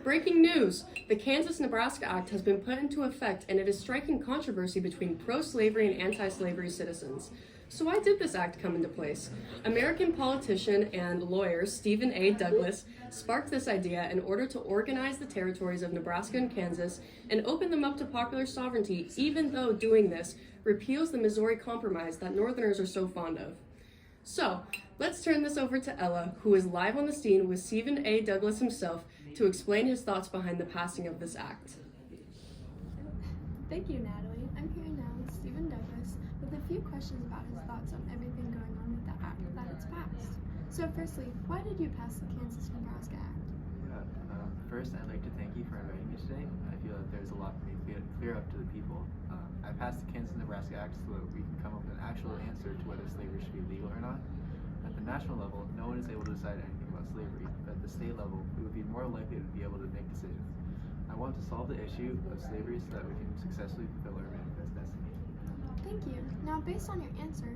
Breaking news! The Kansas-Nebraska Act has been put into effect, and it is striking controversy between pro-slavery and anti-slavery citizens. So why did this act come into place? American politician and lawyer Stephen A. Douglas sparked this idea in order to organize the territories of Nebraska and Kansas and open them up to popular sovereignty, even though doing this repeals the Missouri Compromise that Northerners are so fond of. So, let's turn this over to Ella, who is live on the scene with Stephen A. Douglas himself to explain his thoughts behind the passing of this act. Thank you, Natalie. I'm here now with Stephen Douglas with a few questions about his thoughts on everything going on with the act that it's passed. So firstly, why did you pass the Kansas-Nebraska Act? First, I'd like to thank you for inviting me today. I feel that there's a lot for me to clear up to the people. I passed the Kansas-Nebraska Act so that we can come up with an actual answer to whether slavery should be legal or not. At the national level, no one is able to decide anything about slavery, but at the state level, we would be more likely to be able to make decisions. I want to solve the issue of slavery so that we can successfully fulfill our manifest destiny. Thank you. Now, based on your answer,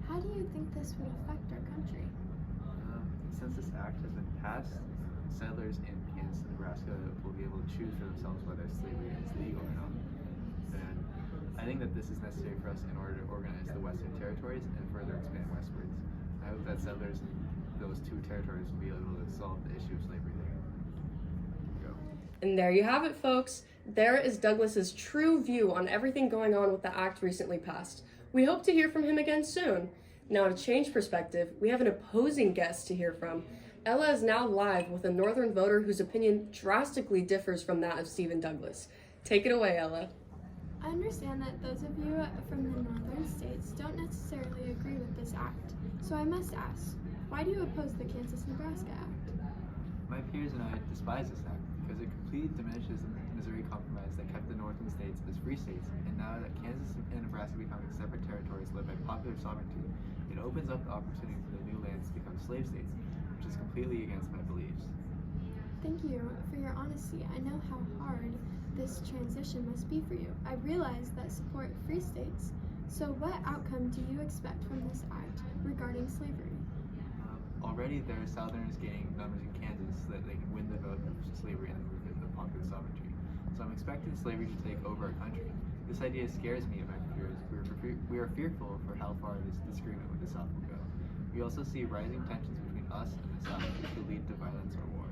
how do you think this would affect our country? Since this act has been passed, settlers in Kansas and Nebraska will be able to choose for themselves whether slavery is legal or not. And I think that this is necessary for us in order to organize the Western territories and further expand westwards. I hope that settlers in those two territories will be able to solve the issue of slavery there. And there you have it, folks. There is Douglas's true view on everything going on with the act recently passed. We hope to hear from him again soon. Now, to change perspective, we have an opposing guest to hear from. Ella is now live with a Northern voter whose opinion drastically differs from that of Stephen Douglas. Take it away, Ella. I understand that those of you from the northern states don't necessarily agree with this act. So I must ask, why do you oppose the Kansas-Nebraska Act? My peers and I despise this act because it completely diminishes the Missouri Compromise that kept the northern states as free states, and now that Kansas and Nebraska becoming separate territories led by popular sovereignty, it opens up the opportunity for the new lands to become slave states, which is completely against my beliefs. Thank you for your honesty. I know how hard this transition must be for you. I realize that support free states. So what outcome do you expect from this act regarding slavery? Already there are Southerners gaining numbers in Kansas so that they can win the vote of slavery and move into popular sovereignty. So I'm expecting slavery to take over our country. This idea scares me and my peers. We are fearful for how far this disagreement with the South will go. We also see rising tensions between us and the South, which could lead to violence or war.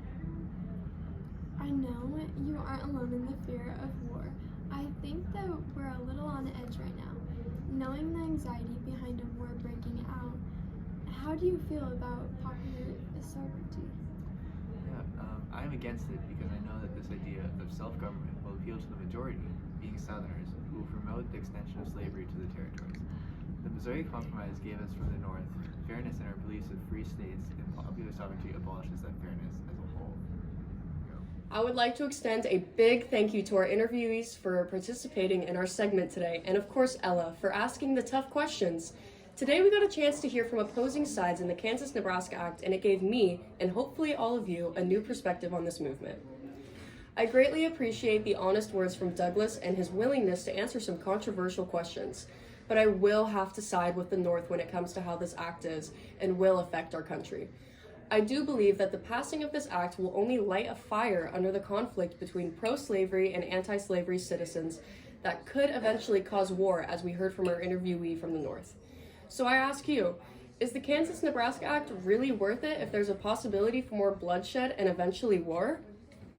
I know you aren't alone in the fear of war. I think that we're a little on edge right now. Knowing the anxiety behind a war breaking out, how do you feel about popular sovereignty? I'm against it because I know that this idea of self-government will appeal to the majority, being Southerners, who will promote the extension of slavery to the territories. The Missouri Compromise gave us from the North fairness in our beliefs of free states, and popular sovereignty abolishes that fairness as a whole. I would like to extend a big thank you to our interviewees for participating in our segment today, and of course Ella for asking the tough questions. Today we got a chance to hear from opposing sides in the Kansas-Nebraska Act, and it gave me, and hopefully all of you, a new perspective on this movement. I greatly appreciate the honest words from Douglas and his willingness to answer some controversial questions, but I will have to side with the North when it comes to how this act is and will affect our country. I do believe that the passing of this act will only light a fire under the conflict between pro-slavery and anti-slavery citizens that could eventually cause war, as we heard from our interviewee from the North. So I ask you, is the Kansas-Nebraska Act really worth it if there's a possibility for more bloodshed and eventually war?